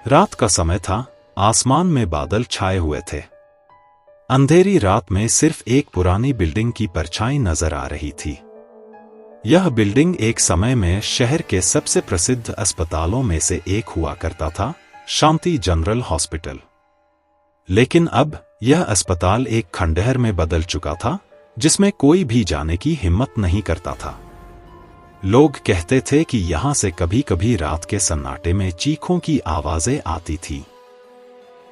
रात का समय था, आसमान में बादल छाए हुए थे। अंधेरी रात में सिर्फ एक पुरानी बिल्डिंग की परछाई नजर आ रही थी। यह बिल्डिंग एक समय में शहर के सबसे प्रसिद्ध अस्पतालों में से एक हुआ करता था, शांति जनरल हॉस्पिटल। लेकिन अब यह अस्पताल एक खंडहर में बदल चुका था, जिसमें कोई भी जाने की हिम्मत नहीं करता था। लोग कहते थे कि यहां से कभी कभी रात के सन्नाटे में चीखों की आवाजें आती थी।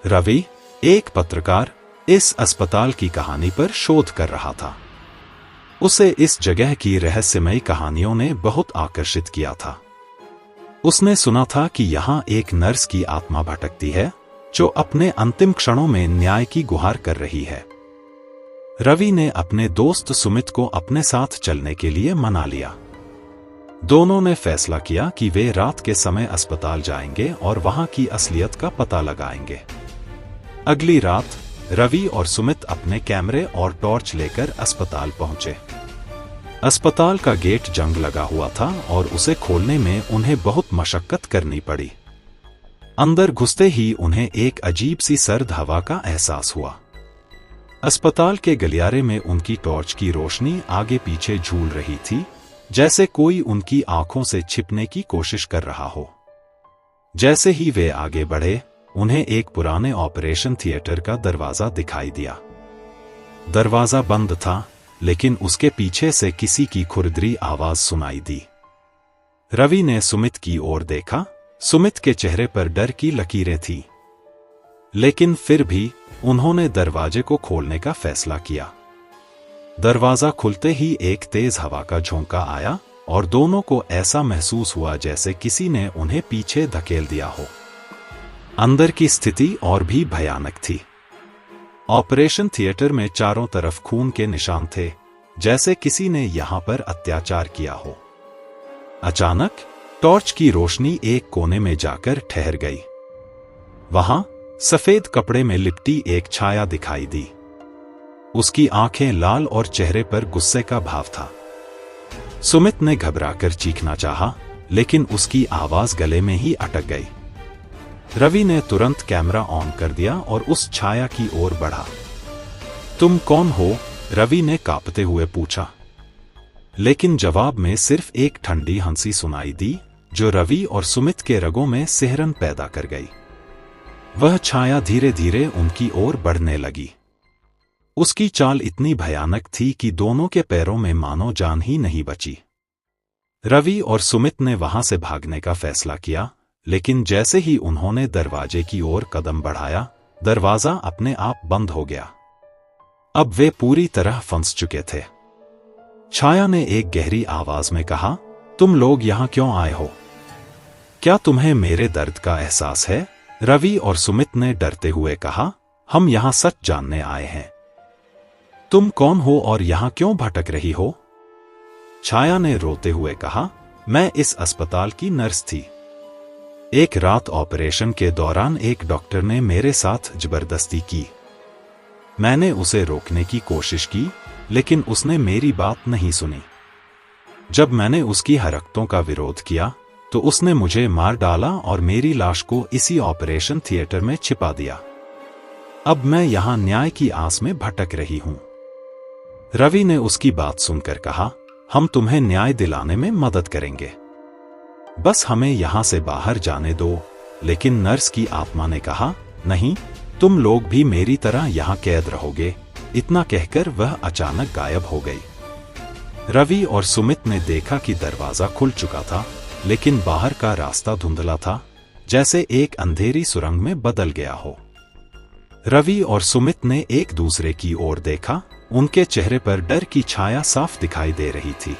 रवि, एक पत्रकार, इस अस्पताल की कहानी पर शोध कर रहा था। उसे इस जगह की रहस्यमयी कहानियों ने बहुत आकर्षित किया था। उसने सुना था कि यहाँ एक नर्स की आत्मा भटकती है, जो अपने अंतिम क्षणों में न्याय की गुहार कर रही है। रवि ने अपने दोस्त सुमित को अपने साथ चलने के लिए मना लिया। दोनों ने फैसला किया कि वे रात के समय अस्पताल जाएंगे और वहां की असलियत का पता लगाएंगे। अगली रात रवि और सुमित अपने कैमरे और टॉर्च लेकर अस्पताल पहुंचे। अस्पताल का गेट जंग लगा हुआ था और उसे खोलने में उन्हें बहुत मशक्कत करनी पड़ी। अंदर घुसते ही उन्हें एक अजीब सी सर्द हवा का एहसास हुआ। अस्पताल के गलियारे में उनकी टॉर्च की रोशनी आगे पीछे झूल रही थी, जैसे कोई उनकी आंखों से छिपने की कोशिश कर रहा हो। जैसे ही वे आगे बढ़े, उन्हें एक पुराने ऑपरेशन थिएटर का दरवाजा दिखाई दिया। दरवाजा बंद था, लेकिन उसके पीछे से किसी की खुरदरी आवाज सुनाई दी। रवि ने सुमित की ओर देखा। सुमित के चेहरे पर डर की लकीरें थीं। लेकिन फिर भी उन्होंने दरवाजे को खोलने का फैसला किया। दरवाजा खुलते ही एक तेज हवा का झोंका आया और दोनों को ऐसा महसूस हुआ जैसे किसी ने उन्हें पीछे धकेल दिया हो। अंदर की स्थिति और भी भयानक थी। ऑपरेशन थिएटर में चारों तरफ खून के निशान थे, जैसे किसी ने यहां पर अत्याचार किया हो। अचानक टॉर्च की रोशनी एक कोने में जाकर ठहर गई। वहां सफेद कपड़े में लिपटी एक छाया दिखाई दी। उसकी आंखें लाल और चेहरे पर गुस्से का भाव था। सुमित ने घबराकर चीखना चाहा, लेकिन उसकी आवाज गले में ही अटक गई। रवि ने तुरंत कैमरा ऑन कर दिया और उस छाया की ओर बढ़ा। तुम कौन हो? रवि ने कांपते हुए पूछा। लेकिन जवाब में सिर्फ एक ठंडी हंसी सुनाई दी, जो रवि और सुमित के रगों में सिहरन पैदा कर गई। वह छाया धीरे धीरे उनकी ओर बढ़ने लगी। उसकी चाल इतनी भयानक थी कि दोनों के पैरों में मानो जान ही नहीं बची। रवि और सुमित ने वहां से भागने का फैसला किया, लेकिन जैसे ही उन्होंने दरवाजे की ओर कदम बढ़ाया, दरवाजा अपने आप बंद हो गया। अब वे पूरी तरह फंस चुके थे। छाया ने एक गहरी आवाज में कहा, तुम लोग यहां क्यों आए हो? क्या तुम्हें मेरे दर्द का एहसास है? रवि और सुमित ने डरते हुए कहा, हम यहां सच जानने आए हैं। तुम कौन हो और यहां क्यों भटक रही हो? छाया ने रोते हुए कहा, मैं इस अस्पताल की नर्स थी। एक रात ऑपरेशन के दौरान एक डॉक्टर ने मेरे साथ जबरदस्ती की। मैंने उसे रोकने की कोशिश की, लेकिन उसने मेरी बात नहीं सुनी। जब मैंने उसकी हरकतों का विरोध किया, तो उसने मुझे मार डाला और मेरी लाश को इसी ऑपरेशन थिएटर में छिपा दिया। अब मैं यहां न्याय की आस में भटक रही हूं। रवि ने उसकी बात सुनकर कहा, हम तुम्हें न्याय दिलाने में मदद करेंगे। बस हमें यहां से बाहर जाने दो। लेकिन नर्स की आत्मा ने कहा, नहीं, तुम लोग भी मेरी तरह यहां कैद रहोगे। इतना कहकर वह अचानक गायब हो गई। रवि और सुमित ने देखा कि दरवाजा खुल चुका था, लेकिन बाहर का रास्ता धुंधला था, जैसे एक अंधेरी सुरंग में बदल गया हो। रवि और सुमित ने एक दूसरे की ओर देखा। उनके चेहरे पर डर की छाया साफ दिखाई दे रही थी।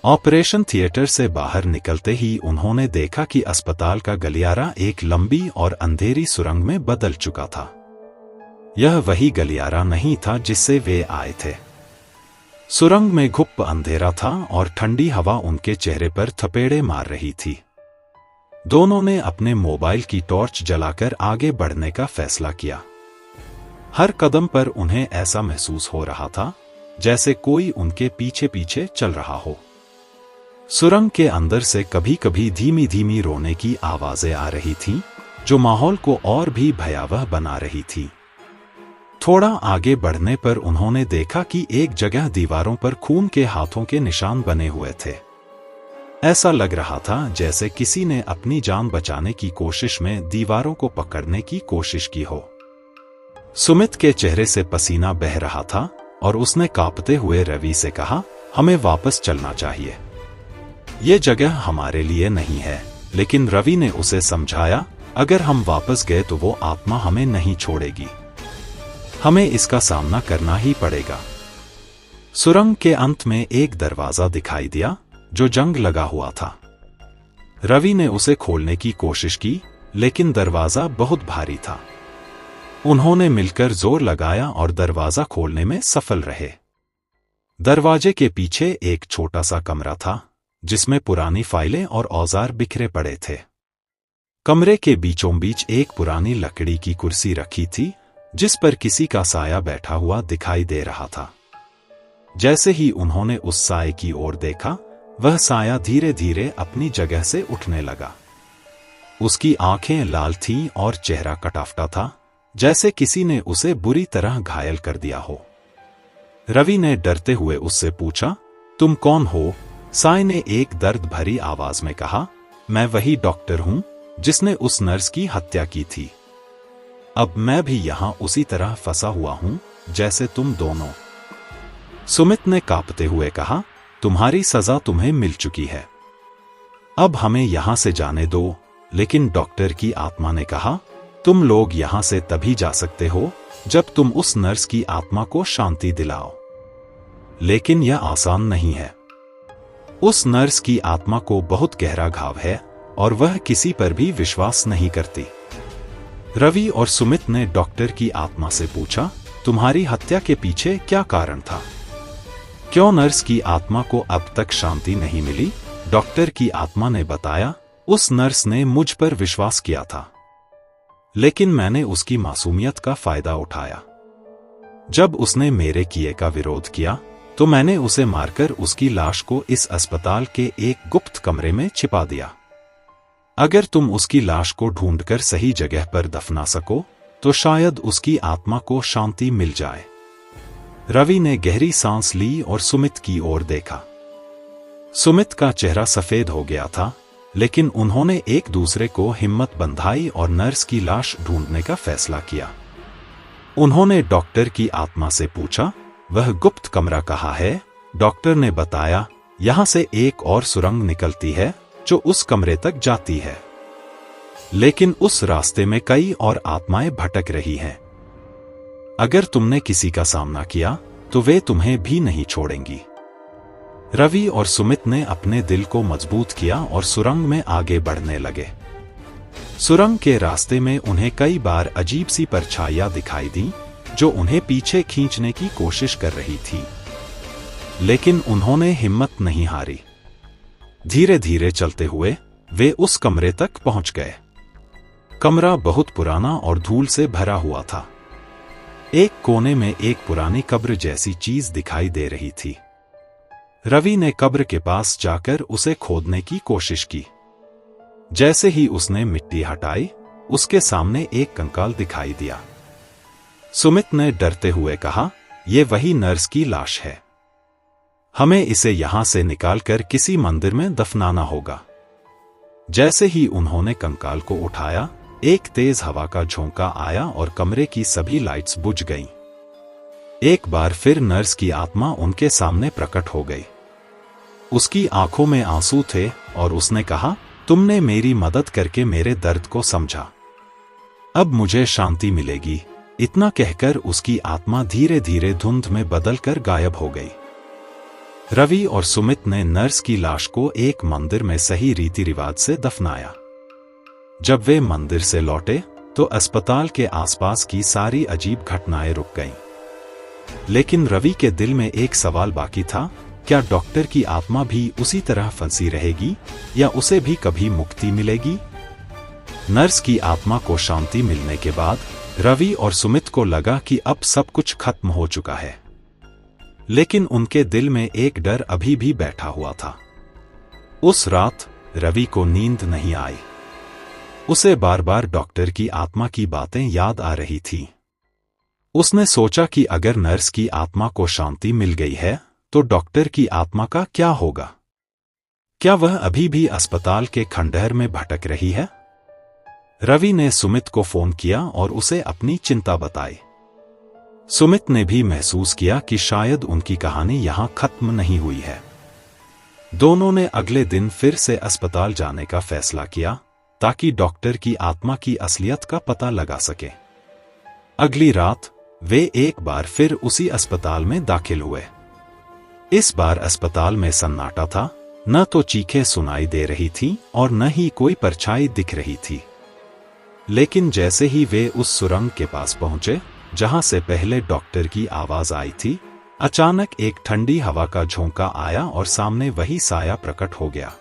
ऑपरेशन थिएटर से बाहर निकलते ही उन्होंने देखा कि अस्पताल का गलियारा एक लंबी और अंधेरी सुरंग में बदल चुका था। यह वही गलियारा नहीं था जिससे वे आए थे। सुरंग में घुप अंधेरा था और ठंडी हवा उनके चेहरे पर थपेड़े मार रही थी। दोनों ने अपने मोबाइल की टॉर्च जलाकर आगे बढ़ने का फैसला किया। हर कदम पर उन्हें ऐसा महसूस हो रहा था जैसे कोई उनके पीछे पीछे चल रहा हो। सुरंग के अंदर से कभी कभी धीमी धीमी रोने की आवाजें आ रही थीं, जो माहौल को और भी भयावह बना रही थी। थोड़ा आगे बढ़ने पर उन्होंने देखा कि एक जगह दीवारों पर खून के हाथों के निशान बने हुए थे। ऐसा लग रहा था जैसे किसी ने अपनी जान बचाने की कोशिश में दीवारों को पकड़ने की कोशिश की हो। सुमित के चेहरे से पसीना बह रहा था और उसने कांपते हुए रवि से कहा, हमें वापस चलना चाहिए। ये जगह हमारे लिए नहीं है। लेकिन रवि ने उसे समझाया, अगर हम वापस गए तो वो आत्मा हमें नहीं छोड़ेगी। हमें इसका सामना करना ही पड़ेगा। सुरंग के अंत में एक दरवाजा दिखाई दिया जो जंग लगा हुआ था। रवि ने उसे खोलने की कोशिश की, लेकिन दरवाजा बहुत भारी था। उन्होंने मिलकर जोर लगाया और दरवाजा खोलने में सफल रहे। दरवाजे के पीछे एक छोटा सा कमरा था जिसमें पुरानी फाइलें और औजार बिखरे पड़े थे। कमरे के बीचों बीच एक पुरानी लकड़ी की कुर्सी रखी थी जिस पर किसी का साया बैठा हुआ दिखाई दे रहा था। जैसे ही उन्होंने उस साये की ओर देखा, वह साया धीरे धीरे अपनी जगह से उठने लगा। उसकी आंखें लाल थीं और चेहरा कटाफटा था, जैसे किसी ने उसे बुरी तरह घायल कर दिया हो। रवि ने डरते हुए उससे पूछा, तुम कौन हो? साये ने एक दर्द भरी आवाज में कहा, मैं वही डॉक्टर हूं जिसने उस नर्स की हत्या की थी। अब मैं भी यहां उसी तरह फंसा हुआ हूं जैसे तुम दोनों। सुमित ने कांपते हुए कहा, तुम्हारी सजा तुम्हें मिल चुकी है। अब हमें यहां से जाने दो। लेकिन डॉक्टर की आत्मा ने कहा, तुम लोग यहां से तभी जा सकते हो जब तुम उस नर्स की आत्मा को शांति दिलाओ। लेकिन यह आसान नहीं है। उस नर्स की आत्मा को बहुत गहरा घाव है और वह किसी पर भी विश्वास नहीं करती। रवि और सुमित ने डॉक्टर की आत्मा से पूछा, तुम्हारी हत्या के पीछे क्या कारण था? क्यों नर्स की आत्मा को अब तक शांति नहीं मिली? डॉक्टर की आत्मा ने बताया, उस नर्स ने मुझ पर विश्वास किया था, लेकिन मैंने उसकी मासूमियत का फायदा उठाया। जब उसने मेरे किए का विरोध किया तो मैंने उसे मारकर उसकी लाश को इस अस्पताल के एक गुप्त कमरे में छिपा दिया। अगर तुम उसकी लाश को ढूंढकर सही जगह पर दफना सको तो शायद उसकी आत्मा को शांति मिल जाए। रवि ने गहरी सांस ली और सुमित की ओर देखा। सुमित का चेहरा सफेद हो गया था, लेकिन उन्होंने एक दूसरे को हिम्मत बंधाई और नर्स की लाश ढूंढने का फैसला किया। उन्होंने डॉक्टर की आत्मा से पूछा, वह गुप्त कमरा कहाँ है? डॉक्टर ने बताया, यहां से एक और सुरंग निकलती है जो उस कमरे तक जाती है, लेकिन उस रास्ते में कई और आत्माएं भटक रही हैं। अगर तुमने किसी का सामना किया तो वे तुम्हें भी नहीं छोड़ेंगी। रवि और सुमित ने अपने दिल को मजबूत किया और सुरंग में आगे बढ़ने लगे। सुरंग के रास्ते में उन्हें कई बार अजीब सी परछाइयां दिखाई दी जो उन्हें पीछे खींचने की कोशिश कर रही थी, लेकिन उन्होंने हिम्मत नहीं हारी। धीरे धीरे चलते हुए वे उस कमरे तक पहुंच गए। कमरा बहुत पुराना और धूल से भरा हुआ था। एक कोने में एक पुरानी कब्र जैसी चीज दिखाई दे रही थी। रवि ने कब्र के पास जाकर उसे खोदने की कोशिश की। जैसे ही उसने मिट्टी हटाई, उसके सामने एक कंकाल दिखाई दिया। सुमित ने डरते हुए कहा, यह वही नर्स की लाश है। हमें इसे यहां से निकालकर किसी मंदिर में दफनाना होगा। जैसे ही उन्होंने कंकाल को उठाया, एक तेज हवा का झोंका आया और कमरे की सभी लाइट्स बुझ गईं। एक बार फिर नर्स की आत्मा उनके सामने प्रकट हो गई। उसकी आंखों में आंसू थे और उसने कहा, तुमने मेरी मदद करके मेरे दर्द को समझा। अब मुझे शांति मिलेगी। इतना कहकर उसकी आत्मा धीरे धीरे धुंध में बदलकर गायब हो गई। रवि और सुमित ने नर्स की लाश को एक मंदिर में सही रीति रिवाज से दफनाया। जब वे मंदिर से लौटे तो अस्पताल के आसपास की सारी अजीब घटनाएं रुक गईं। लेकिन रवि के दिल में एक सवाल बाकी था, क्या डॉक्टर की आत्मा भी उसी तरह फंसी रहेगी या उसे भी कभी मुक्ति मिलेगी? नर्स की आत्मा को शांति मिलने के बाद रवि और सुमित को लगा कि अब सब कुछ खत्म हो चुका है, लेकिन उनके दिल में एक डर अभी भी बैठा हुआ था। उस रात रवि को नींद नहीं आई। उसे बार बार डॉक्टर की आत्मा की बातें याद आ रही थी। उसने सोचा कि अगर नर्स की आत्मा को शांति मिल गई है तो डॉक्टर की आत्मा का क्या होगा? क्या वह अभी भी अस्पताल के खंडहर में भटक रही है? रवि ने सुमित को फोन किया और उसे अपनी चिंता बताई। सुमित ने भी महसूस किया कि शायद उनकी कहानी यहां खत्म नहीं हुई है। दोनों ने अगले दिन फिर से अस्पताल जाने का फैसला किया ताकि डॉक्टर की आत्मा की असलियत का पता लगा सके। अगली रात वे एक बार फिर उसी अस्पताल में दाखिल हुए। इस बार अस्पताल में सन्नाटा था, न तो चीखें सुनाई दे रही थीं और न ही कोई परछाई दिख रही थी। लेकिन जैसे ही वे उस सुरंग के पास पहुंचे जहां से पहले डॉक्टर की आवाज आई थी, अचानक एक ठंडी हवा का झोंका आया और सामने वही साया प्रकट हो गया।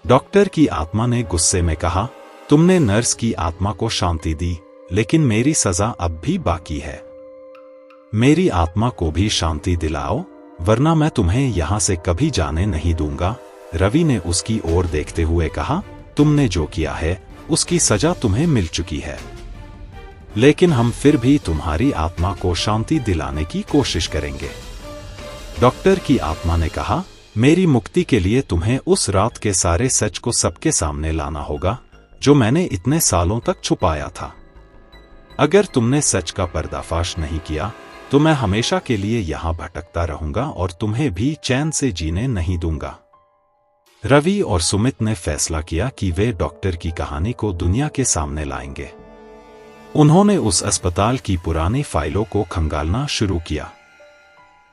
डॉक्टर की आत्मा ने गुस्से में कहा, तुमने नर्स की आत्मा को शांति दी, लेकिन मेरी सजा अब भी बाकी है। मेरी आत्मा को भी शांति दिलाओ, वरना मैं तुम्हें यहां से कभी जाने नहीं दूंगा। रवि ने उसकी ओर देखते हुए कहा, तुमने जो किया है उसकी सजा तुम्हें मिल चुकी है, लेकिन हम फिर भी तुम्हारी आत्मा को शांति दिलाने की कोशिश करेंगे। डॉक्टर की आत्मा ने कहा, मेरी मुक्ति के लिए तुम्हें उस रात के सारे सच को सबके सामने लाना होगा जो मैंने इतने सालों तक छुपाया था। अगर तुमने सच का पर्दाफाश नहीं किया तो मैं हमेशा के लिए यहां भटकता रहूंगा और तुम्हें भी चैन से जीने नहीं दूंगा। रवि और सुमित ने फैसला किया कि वे डॉक्टर की कहानी को दुनिया के सामने लाएंगे। उन्होंने उस अस्पताल की पुरानी फाइलों को खंगालना शुरू किया।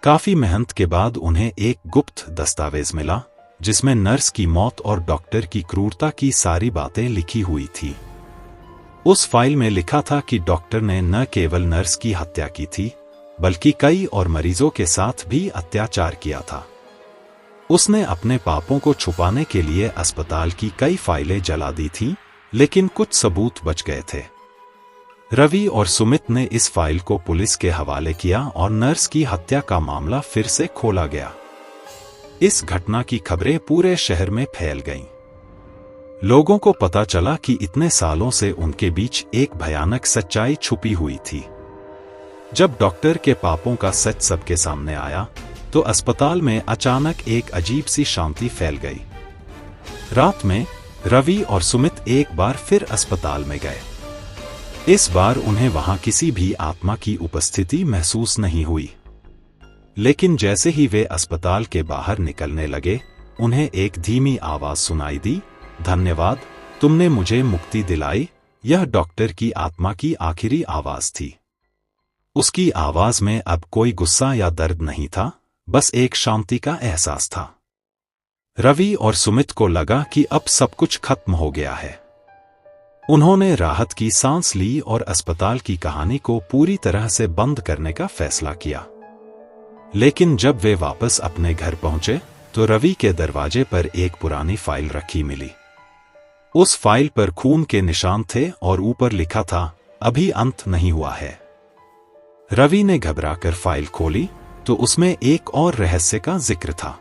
काफी मेहनत के बाद उन्हें एक गुप्त दस्तावेज मिला जिसमें नर्स की मौत और डॉक्टर की क्रूरता की सारी बातें लिखी हुई थी। उस फाइल में लिखा था कि डॉक्टर ने न केवल नर्स की हत्या की थी, बल्कि कई और मरीजों के साथ भी अत्याचार किया था। उसने अपने पापों को छुपाने के लिए अस्पताल की कई फाइलें जला दी थीं, लेकिन कुछ सबूत बच गए थे। रवि और सुमित ने इस फाइल को पुलिस के हवाले किया और नर्स की हत्या का मामला फिर से खोला गया। इस घटना की खबरें पूरे शहर में फैल गईं। लोगों को पता चला कि इतने सालों से उनके बीच एक भयानक सच्चाई छुपी हुई थी। जब डॉक्टर के पापों का सच सबके सामने आया तो अस्पताल में अचानक एक अजीब सी शांति फैल गई। रात में रवि और सुमित एक बार फिर अस्पताल में गए। इस बार उन्हें वहां किसी भी आत्मा की उपस्थिति महसूस नहीं हुई। लेकिन जैसे ही वे अस्पताल के बाहर निकलने लगे, उन्हें एक धीमी आवाज सुनाई दी, धन्यवाद, तुमने मुझे मुक्ति दिलाई। यह डॉक्टर की आत्मा की आखिरी आवाज थी। उसकी आवाज में अब कोई गुस्सा या दर्द नहीं था, बस एक शांति का एहसास था। रवि और सुमित को लगा कि अब सब कुछ खत्म हो गया है। उन्होंने राहत की सांस ली और अस्पताल की कहानी को पूरी तरह से बंद करने का फैसला किया। लेकिन जब वे वापस अपने घर पहुंचे तो रवि के दरवाजे पर एक पुरानी फाइल रखी मिली। उस फाइल पर खून के निशान थे और ऊपर लिखा था, अभी अंत नहीं हुआ है। रवि ने घबराकर फाइल खोली तो उसमें एक और रहस्य का जिक्र था।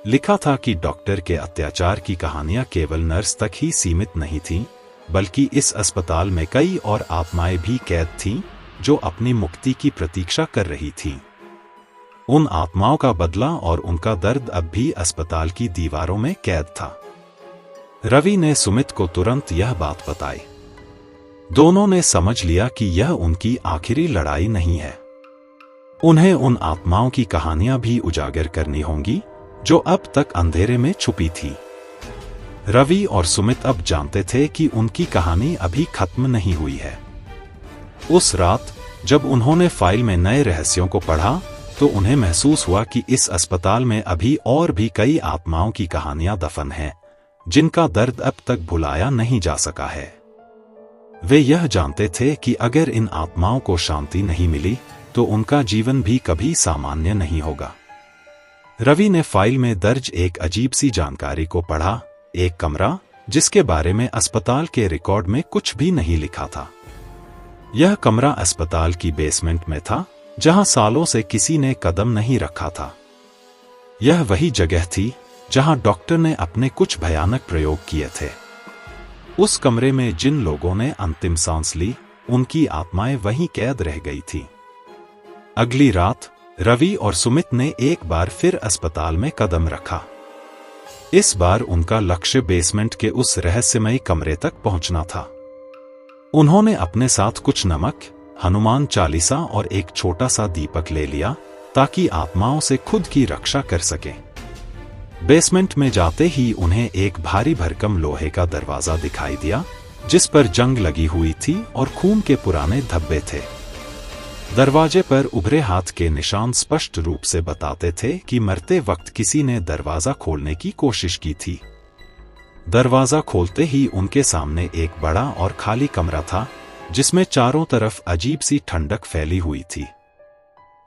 लिखा था कि डॉक्टर के अत्याचार की कहानियां केवल नर्स तक ही सीमित नहीं थीं, बल्कि इस अस्पताल में कई और आत्माएं भी कैद थीं जो अपनी मुक्ति की प्रतीक्षा कर रही थीं। उन आत्माओं का बदला और उनका दर्द अब भी अस्पताल की दीवारों में कैद था। रवि ने सुमित को तुरंत यह बात बताई। दोनों ने समझ लिया कि यह उनकी आखिरी लड़ाई नहीं है। उन्हें उन आत्माओं की कहानियां भी उजागर करनी होंगी जो अब तक अंधेरे में छुपी थी। रवि और सुमित अब जानते थे कि उनकी कहानी अभी खत्म नहीं हुई है। उस रात जब उन्होंने फाइल में नए रहस्यों को पढ़ा तो उन्हें महसूस हुआ कि इस अस्पताल में अभी और भी कई आत्माओं की कहानियां दफन हैं, जिनका दर्द अब तक भुलाया नहीं जा सका है। वे यह जानते थे कि अगर इन आत्माओं को शांति नहीं मिली तो उनका जीवन भी कभी सामान्य नहीं होगा। रवि ने फाइल में दर्ज एक अजीब सी जानकारी को पढ़ा, एक कमरा जिसके बारे में अस्पताल के रिकॉर्ड में कुछ भी नहीं लिखा था। यह कमरा अस्पताल की बेसमेंट में था, जहां सालों से किसी ने कदम नहीं रखा था। यह वही जगह थी जहां डॉक्टर ने अपने कुछ भयानक प्रयोग किए थे। उस कमरे में जिन लोगों ने अंतिम सांस ली, उनकी आत्माएं वहीं कैद रह गई थी। अगली रात रवि और सुमित ने एक बार फिर अस्पताल में कदम रखा। इस बार उनका लक्ष्य बेसमेंट के उस रहस्यमयी कमरे तक पहुंचना था। उन्होंने अपने साथ कुछ नमक, हनुमान चालीसा और एक छोटा सा दीपक ले लिया ताकि आत्माओं से खुद की रक्षा कर सकें। बेसमेंट में जाते ही उन्हें एक भारी भरकम लोहे का दरवाजा दिखाई दिया जिस पर जंग लगी हुई थी और खून के पुराने धब्बे थे। दरवाजे पर उभरे हाथ के निशान स्पष्ट रूप से बताते थे कि मरते वक्त किसी ने दरवाजा खोलने की कोशिश की थी। दरवाजा खोलते ही उनके सामने एक बड़ा और खाली कमरा था जिसमें चारों तरफ अजीब सी ठंडक फैली हुई थी।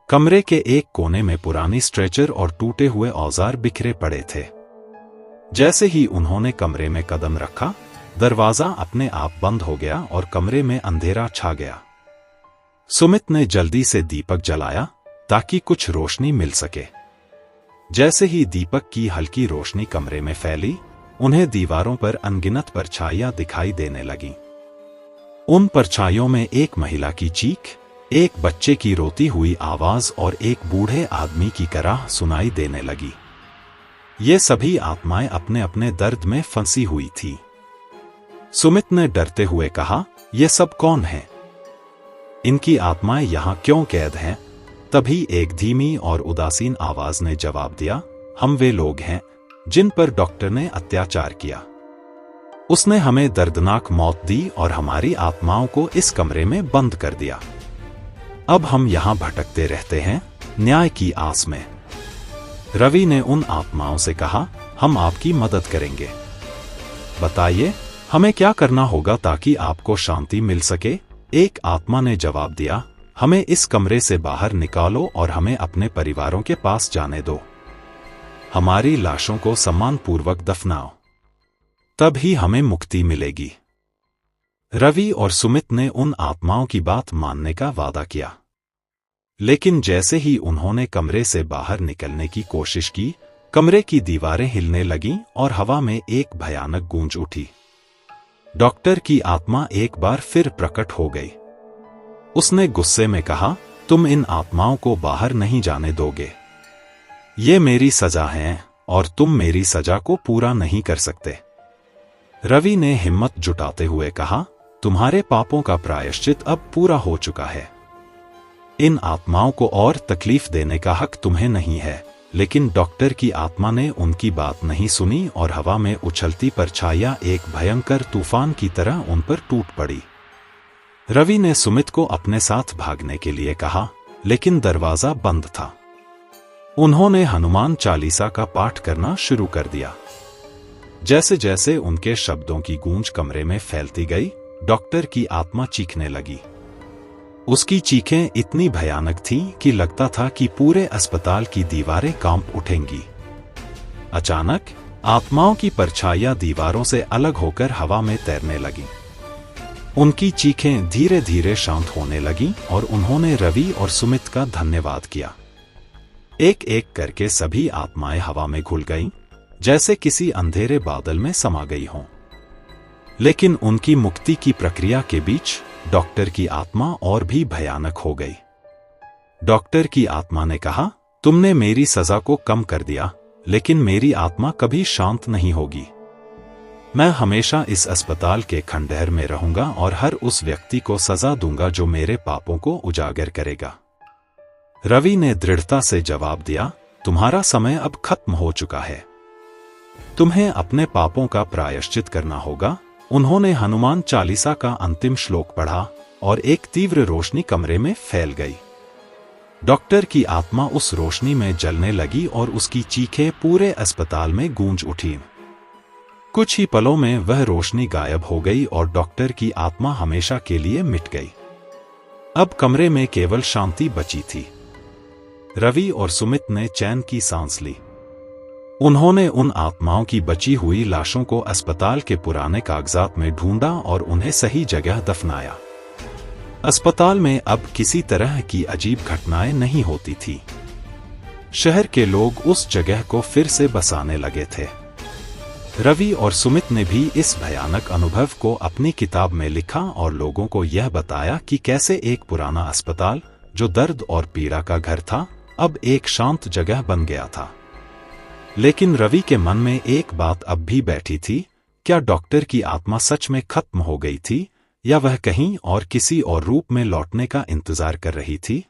कमरे के एक कोने में पुरानी स्ट्रेचर और टूटे हुए औजार बिखरे पड़े थे। जैसे ही उन्होंने कमरे में कदम रखा, दरवाजा अपने आप बंद हो गया और कमरे में अंधेरा छा गया। सुमित ने जल्दी से दीपक जलाया ताकि कुछ रोशनी मिल सके। जैसे ही दीपक की हल्की रोशनी कमरे में फैली, उन्हें दीवारों पर अनगिनत परछाइयां दिखाई देने लगीं। उन परछाइयों में एक महिला की चीख, एक बच्चे की रोती हुई आवाज और एक बूढ़े आदमी की कराह सुनाई देने लगी। ये सभी आत्माएं अपने अपने दर्द में फंसी हुई थी। सुमित ने डरते हुए कहा, ये सब कौन है? इनकी आत्माएं यहां क्यों कैद हैं? तभी एक धीमी और उदासीन आवाज ने जवाब दिया, हम वे लोग हैं जिन पर डॉक्टर ने अत्याचार किया। उसने हमें दर्दनाक मौत दी और हमारी आत्माओं को इस कमरे में बंद कर दिया। अब हम यहां भटकते रहते हैं, न्याय की आस में। रवि ने उन आत्माओं से कहा, हम आपकी मदद करेंगे। बताइए, हमें क्या करना होगा ताकि आपको शांति मिल सके? एक आत्मा ने जवाब दिया, हमें इस कमरे से बाहर निकालो और हमें अपने परिवारों के पास जाने दो। हमारी लाशों को सम्मानपूर्वक दफनाओ, तब ही हमें मुक्ति मिलेगी। रवि और सुमित ने उन आत्माओं की बात मानने का वादा किया। लेकिन जैसे ही उन्होंने कमरे से बाहर निकलने की कोशिश की, कमरे की दीवारें हिलने लगीं और हवा में एक भयानक गूंज उठी। डॉक्टर की आत्मा एक बार फिर प्रकट हो गई। उसने गुस्से में कहा, तुम इन आत्माओं को बाहर नहीं जाने दोगे। ये मेरी सजा है और तुम मेरी सजा को पूरा नहीं कर सकते। रवि ने हिम्मत जुटाते हुए कहा, तुम्हारे पापों का प्रायश्चित अब पूरा हो चुका है। इन आत्माओं को और तकलीफ देने का हक तुम्हें नहीं है। लेकिन डॉक्टर की आत्मा ने उनकी बात नहीं सुनी और हवा में उछलती परछाइयां एक भयंकर तूफान की तरह उन पर टूट पड़ी। रवि ने सुमित को अपने साथ भागने के लिए कहा, लेकिन दरवाजा बंद था। उन्होंने हनुमान चालीसा का पाठ करना शुरू कर दिया। जैसे जैसे उनके शब्दों की गूंज कमरे में फैलती गई, डॉक्टर की आत्मा चीखने लगी। उसकी चीखें इतनी भयानक थीं कि लगता था कि पूरे अस्पताल की दीवारें कांप उठेंगी। अचानक आत्माओं की परछाइयां दीवारों से अलग होकर हवा में तैरने लगीं। उनकी चीखें धीरे धीरे शांत होने लगीं और उन्होंने रवि और सुमित का धन्यवाद किया। एक एक करके सभी आत्माएं हवा में घुल गईं, जैसे किसी अंधेरे बादल में समा गई हों। लेकिन उनकी मुक्ति की प्रक्रिया के बीच डॉक्टर की आत्मा और भी भयानक हो गई। डॉक्टर की आत्मा ने कहा, तुमने मेरी सजा को कम कर दिया, लेकिन मेरी आत्मा कभी शांत नहीं होगी। मैं हमेशा इस अस्पताल के खंडहर में रहूंगा और हर उस व्यक्ति को सजा दूंगा जो मेरे पापों को उजागर करेगा। रवि ने दृढ़ता से जवाब दिया, तुम्हारा समय अब खत्म हो चुका है। तुम्हें अपने पापों का प्रायश्चित करना होगा। उन्होंने हनुमान चालीसा का अंतिम श्लोक पढ़ा और एक तीव्र रोशनी कमरे में फैल गई। डॉक्टर की आत्मा उस रोशनी में जलने लगी और उसकी चीखें पूरे अस्पताल में गूंज उठीं। कुछ ही पलों में वह रोशनी गायब हो गई और डॉक्टर की आत्मा हमेशा के लिए मिट गई। अब कमरे में केवल शांति बची थी। रवि और सुमित ने चैन की सांस ली। उन्होंने उन आत्माओं की बची हुई लाशों को अस्पताल के पुराने कागजात में ढूंढा और उन्हें सही जगह दफनाया। अस्पताल में अब किसी तरह की अजीब घटनाएं नहीं होती थी। शहर के लोग उस जगह को फिर से बसाने लगे थे। रवि और सुमित ने भी इस भयानक अनुभव को अपनी किताब में लिखा और लोगों को यह बताया कि कैसे एक पुराना अस्पताल, जो दर्द और पीड़ा का घर था, अब एक शांत जगह बन गया था। लेकिन रवि के मन में एक बात अब भी बैठी थी, क्या डॉक्टर की आत्मा सच में खत्म हो गई थी, या वह कहीं और किसी और रूप में लौटने का इंतजार कर रही थी?